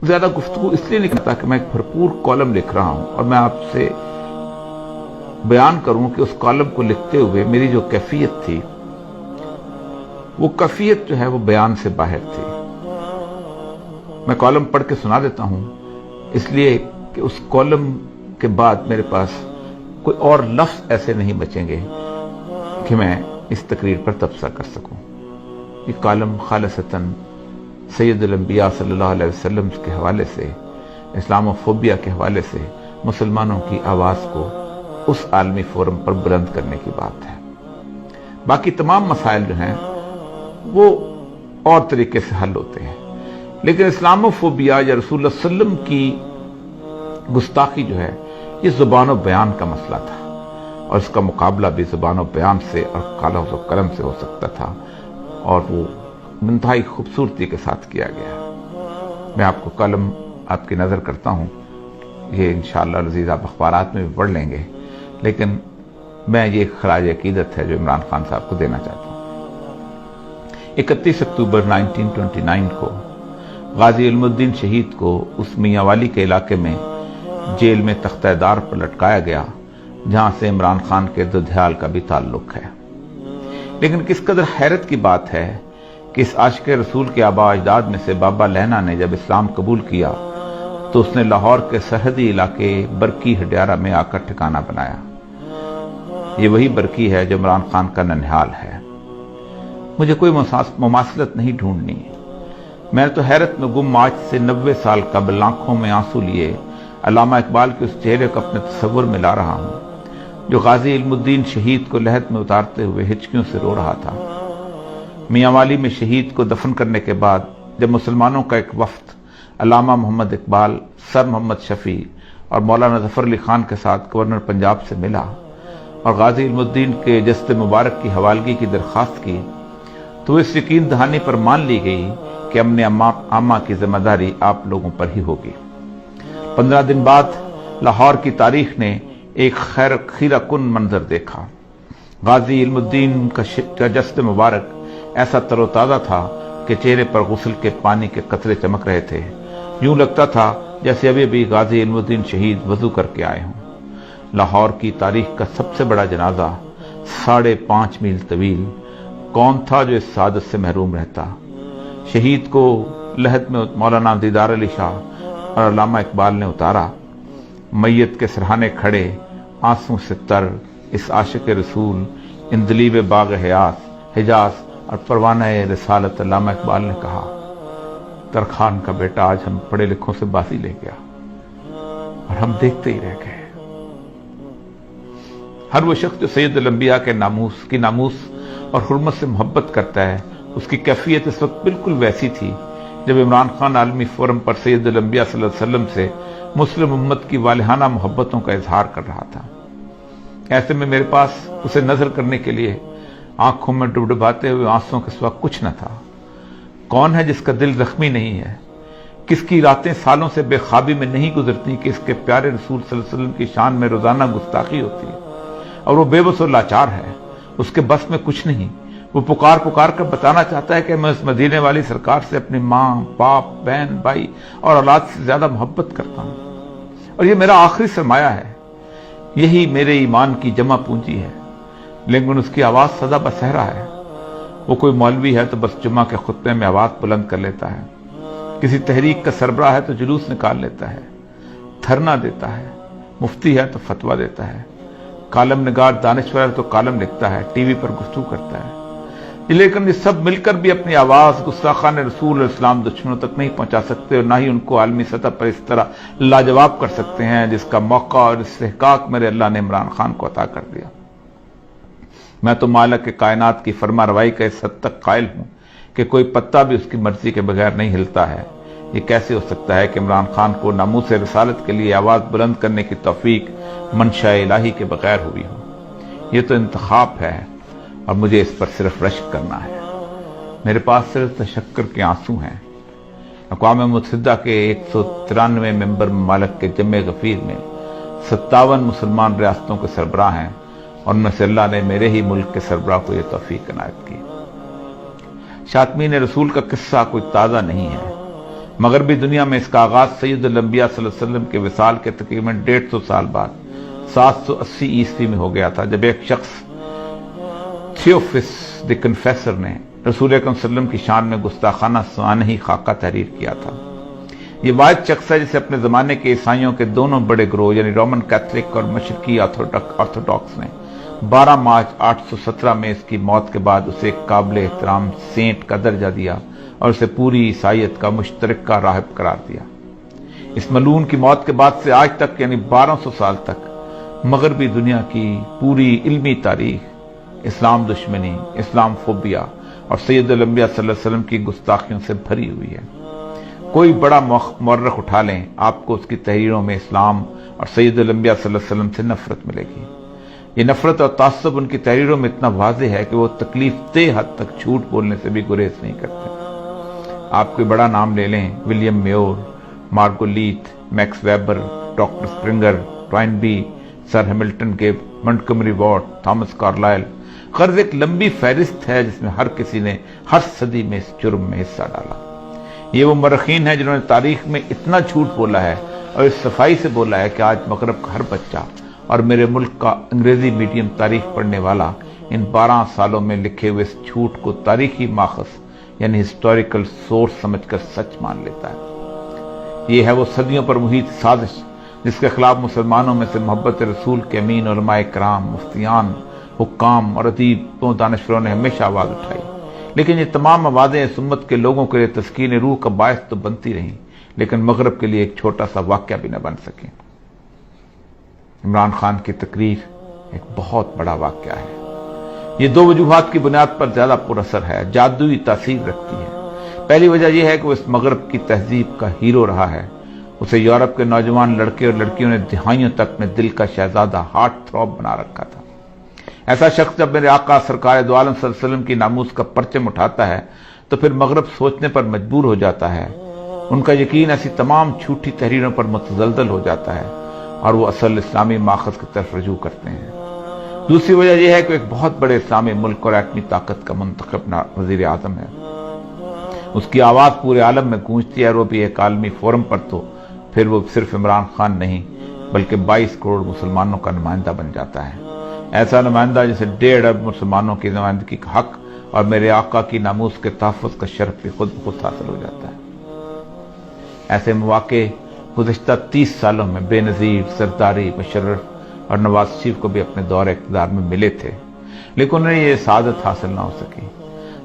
زیادہ گفتگو اس لیے نہیں کرتا کہ میں ایک بھرپور کالم لکھ رہا ہوں اور میں آپ سے بیان کروں کہ اس کالم کو لکھتے ہوئے میری جو کیفیت تھی وہ کیفیت جو ہے وہ بیان سے باہر تھی۔ میں کالم پڑھ کے سنا دیتا ہوں اس لیے کہ اس کالم کے بعد میرے پاس کوئی اور لفظ ایسے نہیں بچیں گے کہ میں اس تقریر پر تبصرہ کر سکوں۔ یہ کالم خالصتاً سید الانبیاء صلی اللہ علیہ وسلم کے حوالے سے، اسلام فوبیا کے حوالے سے مسلمانوں کی آواز کو اس عالمی فورم پر بلند کرنے کی بات ہے۔ باقی تمام مسائل جو ہیں وہ اور طریقے سے حل ہوتے ہیں، لیکن اسلام فوبیا یا رسول اللہ صلی اللہ علیہ وسلم کی گستاخی جو ہے یہ زبان و بیان کا مسئلہ تھا، اور اس کا مقابلہ بھی زبان و بیان سے اور کاغذ و قلم سے ہو سکتا تھا، اور وہ انتہائی خوبصورتی کے ساتھ کیا گیا۔ میں آپ کو کالم آپ کی نظر کرتا ہوں، یہ انشاءاللہ العزیز آپ اخبارات میں بھی پڑھ لیں گے، لیکن میں یہ خراج عقیدت ہے جو عمران خان صاحب کو دینا چاہتا ہوں۔ 31 اکتوبر 1929 کو غازی علم الدین شہید کو اس میاں والی کے علاقے میں جیل میں تختہ دار پر لٹکایا گیا، جہاں سے عمران خان کے دودھیال کا بھی تعلق ہے۔ لیکن کس قدر حیرت کی بات ہے کہ اس عاشق رسول کے آباء اجداد میں سے بابا لہنا نے جب اسلام قبول کیا تو اس نے لاہور کے سرحدی علاقے برکی ہڈیارہ میں آ کر ٹھکانہ بنایا۔ یہ وہی برکی ہے جو عمران خان کا ننھیال ہے۔ مجھے کوئی مماثلت نہیں ڈھونڈنی، میں تو حیرت میں گم آج سے 90 سال قبل آنکھوں میں آنسو لیے علامہ اقبال کے اس چہرے کو اپنے تصور میں لا رہا ہوں جو غازی علم الدین شہید کو لحد میں اتارتے ہوئے ہچکیوں سے رو رہا تھا۔ میاں والی میں شہید کو دفن کرنے کے بعد جب مسلمانوں کا ایک وفد علامہ محمد اقبال، سر محمد شفیع اور مولانا ظفر علی خان کے ساتھ گورنر پنجاب سے ملا اور غازی علم الدین کے جسد مبارک کی حوالگی کی درخواست کی تو اس یقین دہانی پر مان لی گئی کہ امن عامہ کی ذمہ داری آپ لوگوں پر ہی ہوگی۔ 15 دن بعد لاہور کی تاریخ نے ایک خیرہ کن منظر دیکھا۔ غازی علم الدین کا جسد مبارک ایسا تر و تازہ تھا کہ چہرے پر غسل کے پانی کے قطرے چمک رہے تھے، یوں لگتا تھا جیسے ابھی ابھی غازی علم الدین شہید وضو کر کے آئے ہوں۔ لاہور کی تاریخ کا سب سے بڑا جنازہ 5.5 میل طویل، کون تھا جو اس سعادت سے محروم رہتا؟ شہید کو لحد میں مولانا دیدار علی شاہ اور علامہ اقبال نے اتارا۔ میت کے سرہانے کھڑے آنسوں سے تر اس عاشق رسول اندلیب باغ حجاز اور پروانہ رسالت علامہ اقبال نے کہا، ترخان کا بیٹا آج ہم پڑھے لکھوں سے بازی لے گیا اور ہم دیکھتے ہی رہ گئے۔ ہر وہ شخص جو سید الانبیاء کے ناموس اور حرمت سے محبت کرتا ہے، اس کی کیفیت اس وقت بالکل ویسی تھی جب عمران خان عالمی فورم پر سید الانبیاء صلی اللہ علیہ وسلم سے مسلم امت کی والہانہ محبتوں کا اظہار کر رہا تھا۔ ایسے میں میرے پاس اسے نظر کرنے کے لیے آنکھوں میں ڈبڈباتے ہوئے آنسوں کے سوا کچھ نہ تھا۔ کون ہے جس کا دل زخمی نہیں ہے؟ کس کی راتیں سالوں سے بے خوابی میں نہیں گزرتی کہ اس کے پیارے رسول صلی اللہ علیہ وسلم کی شان میں روزانہ گستاخی ہوتی ہے اور وہ بے بس و لاچار ہے، اس کے بس میں کچھ نہیں۔ وہ پکار کر بتانا چاہتا ہے کہ میں اس مدینے والی سرکار سے اپنی ماں، باپ، بہن، بھائی اور اولاد سے زیادہ محبت کرتا ہوں، اور یہ میرا آخری سرمایہ ہے، یہی میرے ایمان کی جمع پونجی ہے۔ لیکن اس کی آواز سدا بصہرا ہے۔ وہ کوئی مولوی ہے تو بس جمعہ کے خطبے میں آواز بلند کر لیتا ہے، کسی تحریک کا سربراہ ہے تو جلوس نکال لیتا ہے، دھرنا دیتا ہے، مفتی ہے تو فتویٰ دیتا ہے، کالم نگار دانشور ہے تو کالم لکھتا ہے، ٹی وی پر گفتگو کرتا ہے۔ لیکن یہ سب مل کر بھی اپنی آواز گستاخان رسول اور اسلام دشمنوں تک نہیں پہنچا سکتے، اور نہ ہی ان کو عالمی سطح پر اس طرح لاجواب کر سکتے ہیں جس کا موقع اور استحقاق میرے اللہ نے عمران خان کو عطا کر دیا۔ میں تو مالک کائنات کی فرما روائی کا اس حد تک قائل ہوں کہ کوئی پتا بھی اس کی مرضی کے بغیر نہیں ہلتا ہے۔ یہ کیسے ہو سکتا ہے کہ عمران خان کو ناموس رسالت کے لیے آواز بلند کرنے کی توفیق منشاء الہی کے بغیر ہوئی ہو؟ یہ تو انتخاب ہے اور مجھے اس پر صرف رشک کرنا ہے۔ میرے پاس صرف تشکر کے آنسو ہیں۔ اقوام متحدہ کے 193 ممبر ممالک کے جمع غفیر میں 57 مسلمان ریاستوں کے سربراہ ہیں، اور ان میں سے اللہ نے میرے ہی ملک کے سربراہ کو یہ توفیق عنایت کی۔ شاطمین رسول کا قصہ کوئی تازہ نہیں ہے، مغربی دنیا میں اس کا آغاز سید الانبیاء صلی اللہ علیہ وسلم کے وصال کے تقریباً 150 سال بعد 780 عیسوی میں ہو گیا تھا، جب ایک شخص تھیوفس دی کنفیسر نے رسول اکرم صلی اللہ علیہ وسلم کی شان میں گستاخانہ سوانحی خاکہ تحریر کیا تھا۔ یہ واحد شخص ہے جسے اپنے زمانے کے عیسائیوں کے دونوں بڑے گروہ یعنی رومن کیتھولک اور مشرقی آرتھوڈاکس نے 12 مارچ 817 میں اس کی موت کے بعد اسے ایک قابل احترام سینٹ کا درجہ دیا اور اسے پوری عیسائیت کا مشترکہ راہب قرار دیا۔ اس ملعون کی موت کے بعد سے آج تک یعنی 1200 سال تک مغربی دنیا کی پوری علمی تاریخ اسلام دشمنی، اسلام فوبیا اور سید الانبیاء صلی اللہ علیہ وسلم کی گستاخیوں سے بھری ہوئی ہے۔ کوئی بڑا مورخ اٹھا لیں، آپ کو اس کی تحریروں میں اسلام اور سید الانبیاء صلی اللہ علیہ وسلم سے نفرت ملے گی۔ یہ نفرت اور تعصب ان کی تحریروں میں اتنا واضح ہے کہ وہ تکلیف دہ حد تک جھوٹ بولنے سے بھی گریز نہیں کرتے۔ آپ کوئی بڑا نام لے لیں، William Muir, Margoliouth, Max Weber, doctor Sprenger, Toynbee, sir Hamilton Gibb, Montgomery Ward, Thomas Carlyle, غرض ایک لمبی فہرست ہے جس میں ہر کسی نے ہر صدی میں اس جرم میں حصہ ڈالا۔ یہ وہ مورخین ہیں جنہوں نے تاریخ میں اتنا جھوٹ بولا ہے اور اس صفائی سے بولا ہے کہ آج مغرب کا ہر بچہ اور میرے ملک کا انگریزی میڈیم تاریخ پڑھنے والا ان 12 سالوں میں لکھے ہوئے اس جھوٹ کو تاریخی ماخذ یعنی ہسٹوریکل سورس سمجھ کر سچ مان لیتا ہے۔ یہ ہے وہ صدیوں پر محیط سازش جس کے خلاف مسلمانوں میں سے محبت رسول کے امین علماء کرام، مفتیان، حکام اور ادیب و دانشوروں نے ہمیشہ آواز اٹھائی، لیکن یہ تمام آوازیں اس امت کے لوگوں کے لیے تسکین روح کا باعث تو بنتی رہیں، لیکن مغرب کے لیے ایک چھوٹا سا واقعہ بھی نہ بن سکیں۔ عمران خان کی تقریر ایک بہت بڑا واقعہ ہے۔ یہ 2 وجوہات کی بنیاد پر زیادہ پر اثر ہے، جادوئی تاثیر رکھتی ہے۔ پہلی وجہ یہ ہے کہ وہ اس مغرب کی تہذیب کا ہیرو رہا ہے۔ اسے یورپ کے نوجوان لڑکے اور لڑکیوں نے دہائیوں تک اپنے دل کا شہزادہ، ہارٹ تھروب بنا رکھا تھا۔ ایسا شخص جب میرے آقا سرکار دو عالم صلی اللہ علیہ وسلم کی ناموس کا پرچم اٹھاتا ہے تو پھر مغرب سوچنے پر مجبور ہو جاتا ہے، ان کا یقین ایسی تمام جھوٹی تحریروں پر متزلزل ہو جاتا ہے اور وہ اصل اسلامی ماخذ کی طرف رجوع کرتے ہیں۔ دوسری وجہ یہ ہے کہ ایک بہت بڑے اسلامی ملک اور ایٹمی طاقت کا منتخب وزیر اعظم ہے، اس کی آواز پورے عالم میں گونجتی ہے اور وہ بھی ایک عالمی فورم پر، تو پھر وہ صرف عمران خان نہیں بلکہ 22 کروڑ مسلمانوں کا نمائندہ بن جاتا ہے، ایسا نمائندہ جسے 1.5 ارب مسلمانوں کی نمائندگی کا حق اور میرے آقا کی ناموس کے تحفظ کا شرف بھی خود بخود حاصل ہو جاتا ہے۔ ایسے مواقع گزشتہ 30 سالوں میں بے نظیر زرداری، مشرف اور نواز شریف کو بھی اپنے دور اقتدار میں ملے تھے، لیکن انہیں یہ سعادت حاصل نہ ہو سکی۔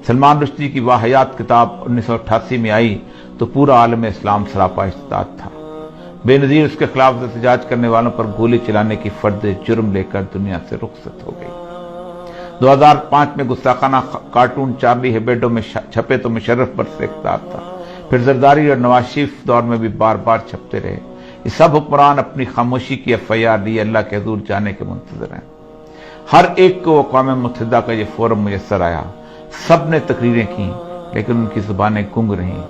سلمان رشدی کی واحیات کتاب 1988 میں آئی تو پورا عالم اسلام سراپا اشتعال تھا۔ بے نظیر اس کے خلاف احتجاج کرنے والوں پر گولی چلانے کی فرد جرم لے کر دنیا سے رخصت ہو گئی۔ 2005 میں گستاخانہ کارٹون چارلی ہیبیڈو میں چھپے تو مشرف برس اقتدار تھا، پھر زرداری اور نواز شریف دور میں بھی بار بار چھپتے رہے۔ یہ سب حکمران اپنی خاموشی کی FIR لیے اللہ کے حضور جانے کے منتظر ہیں۔ ہر ایک کو اقوام متحدہ کا یہ فورم میسر آیا، سب نے تقریریں کی لیکن ان کی زبانیں گنگ رہیں،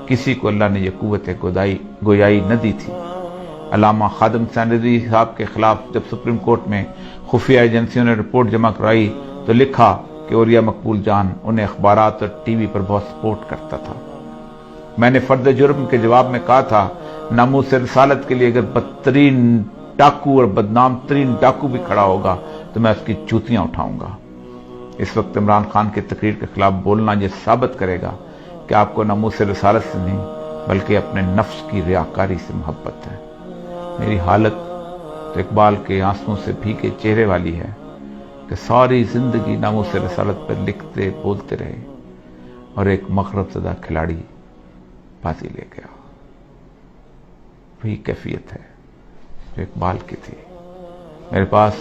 کسی کو اللہ نے یہ قوت گویائی نہ دی تھی۔ علامہ خادم حسین رضوی صاحب کے خلاف جب سپریم کورٹ میں خفیہ ایجنسیوں نے رپورٹ جمع کرائی تو لکھا کہ اوریا مقبول جان انہیں اخبارات اور ٹی وی پر بہت سپورٹ کرتا تھا۔ میں نے فرد جرم کے جواب میں کہا تھا، ناموس رسالت کے لیے اگر بدترین ڈاکو اور بدنام ترین ڈاکو بھی کھڑا ہوگا تو میں اس کی جوتیاں اٹھاؤں گا۔ اس وقت عمران خان کی تقریر کے خلاف بولنا یہ ثابت کرے گا کہ آپ کو ناموس رسالت سے نہیں بلکہ اپنے نفس کی ریاکاری سے محبت ہے۔ میری حالت تو اقبال کے آنسوؤں سے بھیگے چہرے والی ہے کہ ساری زندگی ناموس رسالت پر لکھتے بولتے رہے اور ایک مغرب زدہ کھلاڑی بازی لے گیا۔ وہی کیفیت ہے جو اقبال کی تھی۔ میرے پاس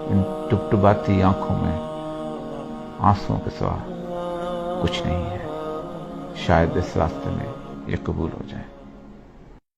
ان ٹپٹپاتی آنکھوں میں آنسوؤں کے سوا کچھ نہیں ہے، شاید اس راستے میں یہ قبول ہو جائے۔